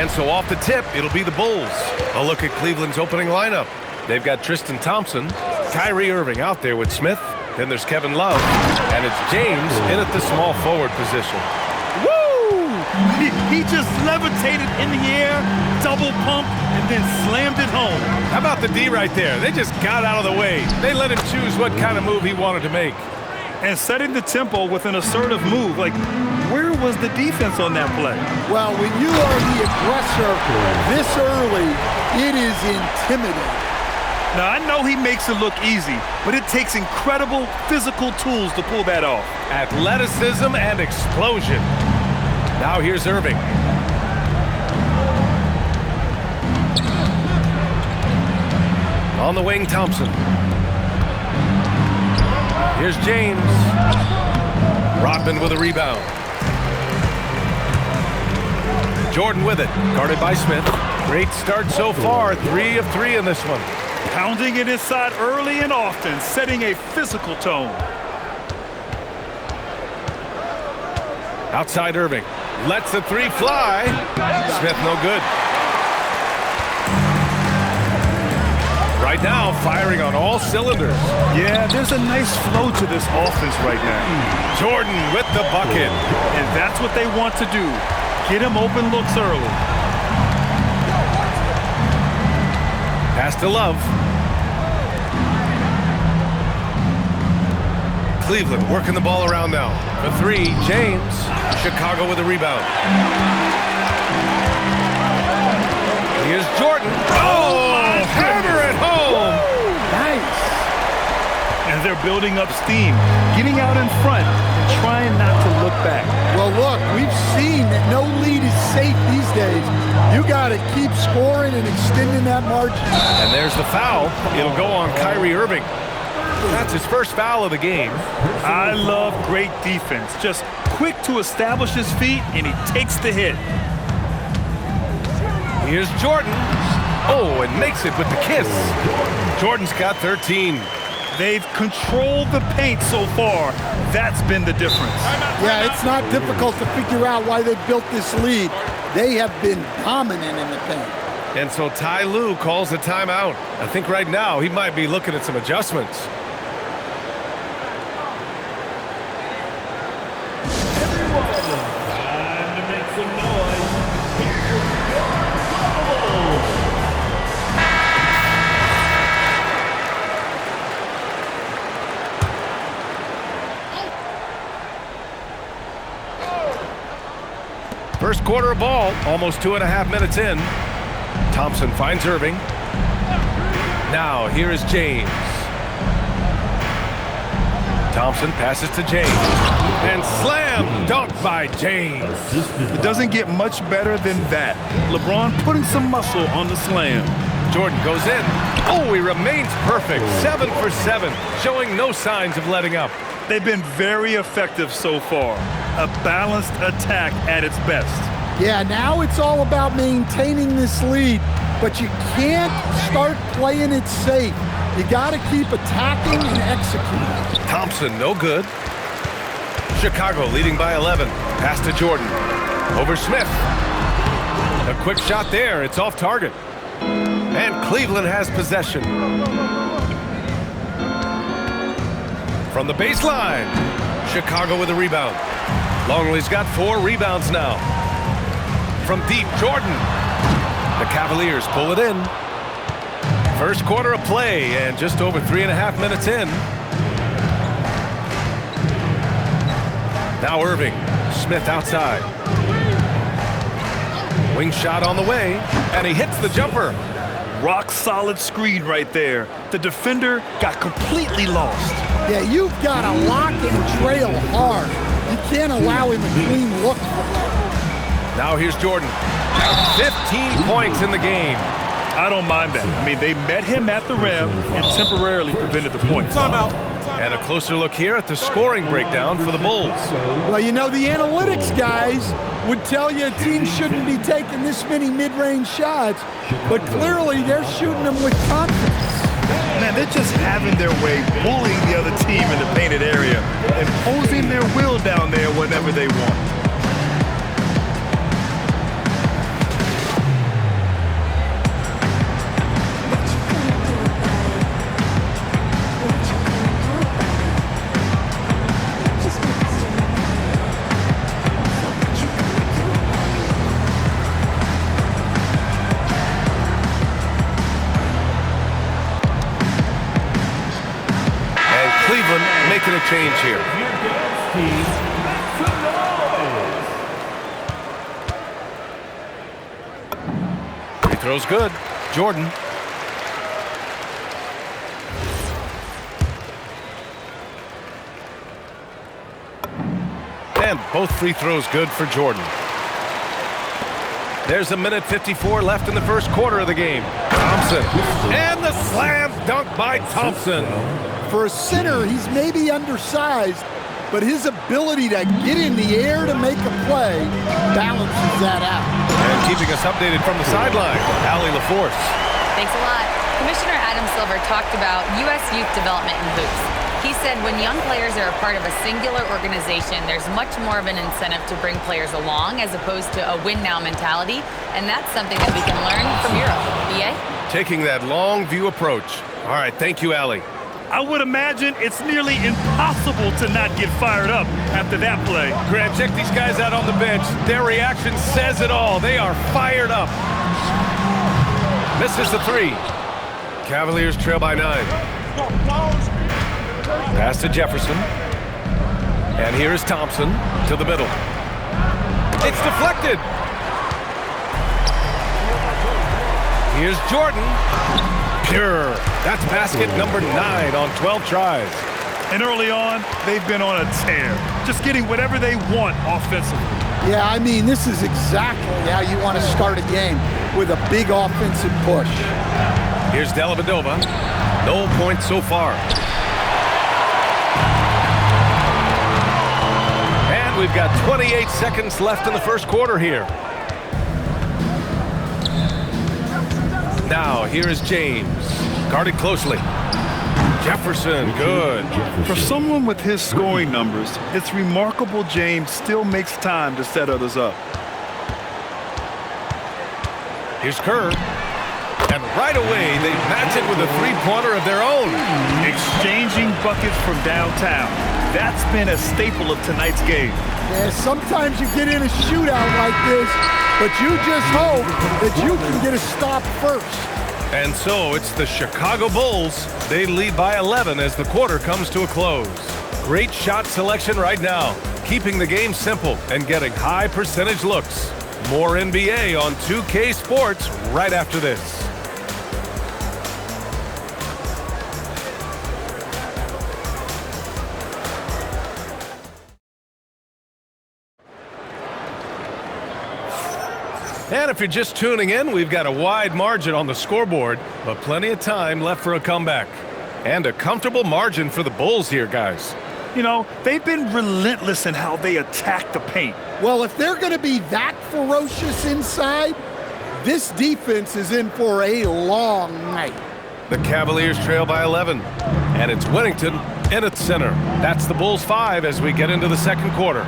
And so off the tip, it'll be the Bulls. A look at Cleveland's opening lineup. They've got Tristan Thompson, Kyrie Irving out there with Smith. Then there's Kevin Love, and it's James in at the small forward position. Woo! He just levitated in the air, double pump, and then slammed it home. How about the D right there? They just got out of the way. They let him choose what kind of move he wanted to make. And setting the tempo with an assertive move. Like, where was the defense on that play? Well, when you are the aggressor this early, it is intimidating. Now, I know he makes it look easy, but it takes incredible physical tools to pull that off. Athleticism and explosion. Now here's Irving. On the wing, Thompson. Here's James. Rodman with a rebound. Jordan with it, guarded by Smith. Great start so far, 3 of 3 in this one. Pounding it inside early and often, setting a physical tone. Outside Irving. Lets the 3 fly. Smith no good. Right now, firing on all cylinders. Yeah, there's a nice flow to this offense right now. Jordan with the bucket. And that's what they want to do. Get him open looks early. Pass to Love. Cleveland working the ball around now. For 3, James. Chicago with a rebound. Here's Jordan. Oh, hammer it home. Nice. And they're building up steam, getting out in front and trying not to look back. Well, look, we've seen that no lead is safe these days. You got to keep scoring and extending that margin. And there's the foul. It'll go on Kyrie Irving. That's his first foul of the game. I love great defense. Just quick to establish his feet, and he takes the hit. Here's Jordan. Oh, and makes it with the kiss. Jordan's got 13. They've controlled the paint so far. That's been the difference. Yeah, it's not difficult to figure out why they built this lead. They have been dominant in the paint. And so Ty Lue calls the timeout. I think right now he might be looking at some adjustments. Time to make some noise. First quarter of ball, almost 2.5 minutes in. Thompson finds Irving. Now here is James. Thompson passes to James. And slam dunk by James. It doesn't get much better than that. LeBron putting some muscle on the slam. Jordan goes in. Oh, he remains perfect. 7 for 7, showing no signs of letting up. They've been very effective so far. A balanced attack at its best. Yeah, now it's all about maintaining this lead, but you can't start playing it safe. You got to keep attacking and executing. Thompson, no good. Chicago leading by 11. Pass to Jordan. Over Smith. A quick shot there. It's off target. And Cleveland has possession. From the baseline. Chicago with a rebound. Longley's got 4 rebounds now. From deep, Jordan. The Cavaliers pull it in. First quarter of play and just over 3.5 minutes in. Now Irving. Smith outside. Wing shot on the way, and he hits the jumper. Rock solid screen right there. The defender got completely lost. Yeah, you've got to lock and trail hard. You can't allow him a clean look. Now here's Jordan. 15 points in the game. I don't mind that. I mean, they met him at the rim and temporarily prevented the points. And a closer look here at the scoring breakdown for the Bulls. Well, you know, the analytics guys would tell you a team shouldn't be taking this many mid-range shots, but clearly they're shooting them with confidence. Man, they're just having their way, bullying the other team in the painted area, imposing their will down there whenever they want. Cleveland making a change here. Here goes team. Make some noise. Free throw's good. Jordan. And both free throws good for Jordan. There's a minute 54 left in the first quarter of the game. Thompson. And the slam dunk by Thompson. For a center, he's maybe undersized, but his ability to get in the air to make a play balances that out. And keeping us updated from the sideline, Allie LaForce. Thanks a lot. Commissioner Adam Silver talked about U.S. youth development in hoops. He said when young players are a part of a singular organization, there's much more of an incentive to bring players along as opposed to a win-now mentality, and that's something that we can learn from Europe. BA? Taking that long view approach. All right, thank you, Allie. I would imagine it's nearly impossible to not get fired up after that play. Grant, check these guys out on the bench. Their reaction says it all. They are fired up. Misses the three. Cavaliers trail by 9. Pass to Jefferson. And here is Thompson to the middle. It's deflected. Here's Jordan. Pure. That's basket number 9 on 12 tries. And early on, they've been on a tear, just getting whatever they want offensively. Yeah, I mean, this is exactly how you want to start a game, with a big offensive push. Here's Dellavedova. No points so far. And we've got 28 seconds left in the first quarter here. Now, here is James. Guarded closely. Jefferson, good. For someone with his scoring numbers, it's remarkable James still makes time to set others up. Here's Kerr. And right away, they match it with a three-pointer of their own. Exchanging buckets from downtown. That's been a staple of tonight's game. Yeah, sometimes you get in a shootout like this, but you just hope that you can get a stop first. And so it's the Chicago Bulls. They lead by 11 as the quarter comes to a close. Great shot selection right now, keeping the game simple and getting high percentage looks. More NBA on 2K Sports right after this. And if you're just tuning in, we've got a wide margin on the scoreboard, but plenty of time left for a comeback. And a comfortable margin for the Bulls here, guys. You know, they've been relentless in how they attack the paint. Well, if they're going to be that ferocious inside, this defense is in for a long night. The Cavaliers trail by 11, and it's Whittington in its center. That's the Bulls 5 as we get into the second quarter.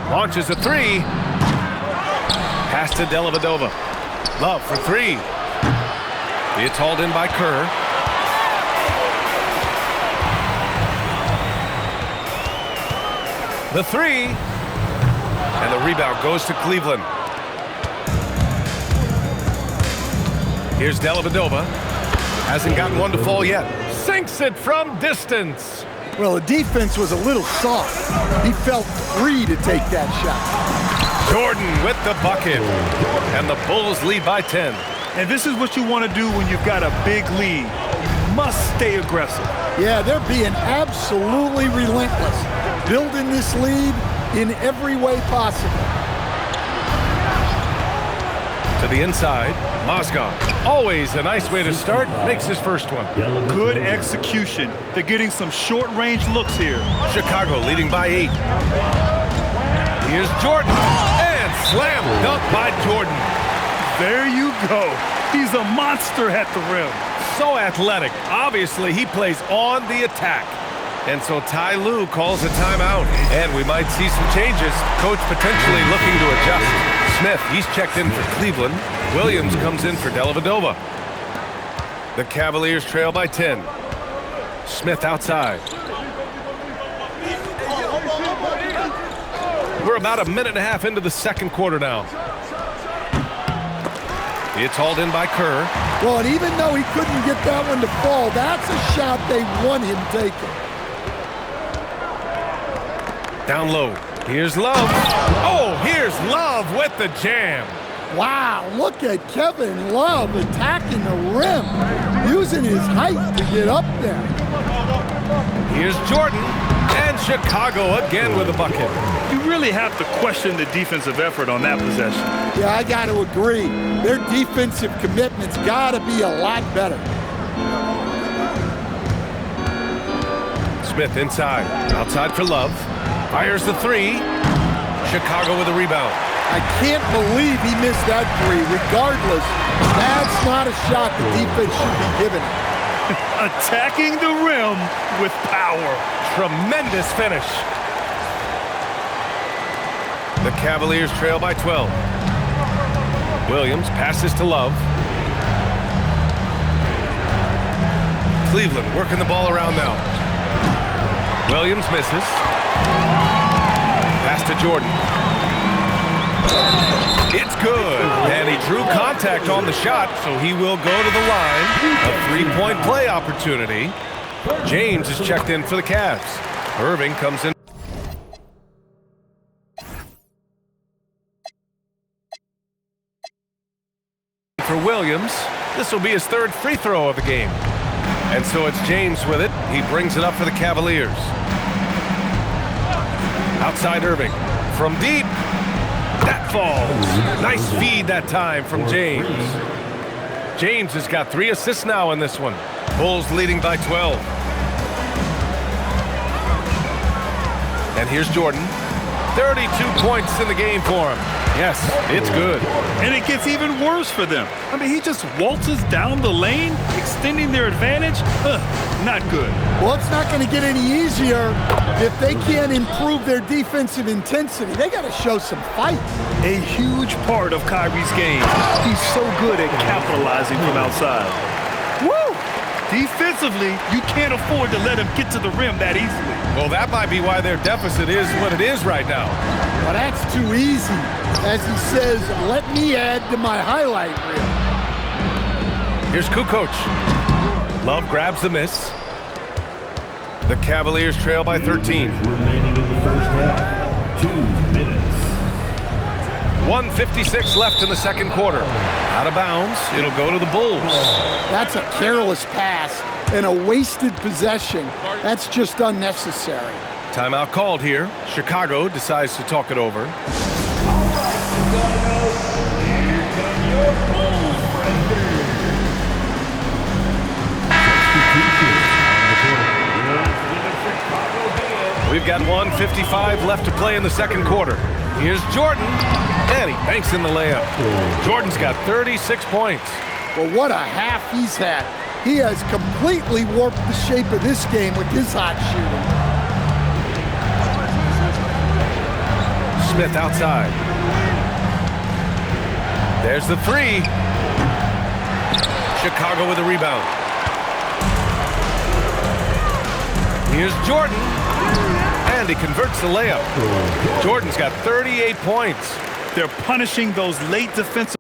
Launches a three. Pass to Dellavedova. Love for three. It's hauled in by Kerr. The three. And the rebound goes to Cleveland. Here's Dellavedova. Hasn't gotten one to fall yet. Sinks it from distance. Well, the defense was a little soft. He felt free to take that shot. Jordan with the bucket. And the Bulls lead by 10. And this is what you want to do when you've got a big lead. You must stay aggressive. Yeah, they're being absolutely relentless, building this lead in every way possible. To the inside, Mozgov. Always a nice way to start. Makes his first one. Good execution. They're getting some short-range looks here. Chicago leading by 8. Here's Jordan. And slam dunk by Jordan. There you go. He's a monster at the rim. So athletic. Obviously, he plays on the attack. And so Ty Lue calls a timeout. And we might see some changes. Coach potentially looking to adjust. Smith, he's checked in for Cleveland. Williams comes in for Dellavedova. The Cavaliers trail by 10. Smith outside. We're about a minute and a half into the second quarter now. It's hauled in by Kerr. Well, and even though he couldn't get that one to fall, that's a shot they want him taking. Down low. Here's Love. Oh, here's Love with the jam. Wow, look at Kevin Love attacking the rim, using his height to get up there. Here's Jordan, and Chicago again with a bucket. You really have to question the defensive effort on that possession. Yeah, I got to agree. Their defensive commitment's got to be a lot better. Smith inside. Outside for Love. Fires the three. Chicago with a rebound. I can't believe he missed that three. Regardless, that's not a shot the defense should be giving him. Attacking the rim with power. Tremendous finish. The Cavaliers trail by 12. Williams passes to Love. Cleveland working the ball around now. Williams misses. Pass to Jordan. It's good, and he drew contact on the shot, so he will go to the line. A three-point play opportunity. James is checked in for the Cavs. Irving comes in for Williams. This will be his third free throw of the game. And so it's James with it. He brings it up for the Cavaliers. Outside Irving. From deep. That falls. Nice feed that time from James. James has got 3 assists now in this one. Bulls leading by 12. And here's Jordan. 32 points in the game for him. Yes, it's good. And it gets even worse for them. I mean, he just waltzes down the lane, extending their advantage. Not good. Well, it's not going to get any easier if they can't improve their defensive intensity. They got to show some fight. A huge part of Kyrie's game. He's so good at capitalizing from outside. Woo! Defensively, you can't afford to let him get to the rim that easily. Well, that might be why their deficit is what it is right now. Well, that's too easy. As he says, let me add to my highlight reel. Here's Kukoc. Love grabs the miss. The Cavaliers trail by 13. Remaining in the first half. 2 minutes. 1:56 left in the second quarter. Out of bounds. It'll go to the Bulls. That's a careless pass and a wasted possession. That's just unnecessary. Timeout called here. Chicago decides to talk it over. We've got 1:55 left to play in the second quarter. Here's Jordan, and he banks in the layup. Jordan's got 36 points. Well, what a half he's had. He has completely warped the shape of this game with his hot shooting. Smith outside. There's the three. Chicago with a rebound. Here's Jordan. And he converts the layup. Jordan's got 38 points. They're punishing those late defensive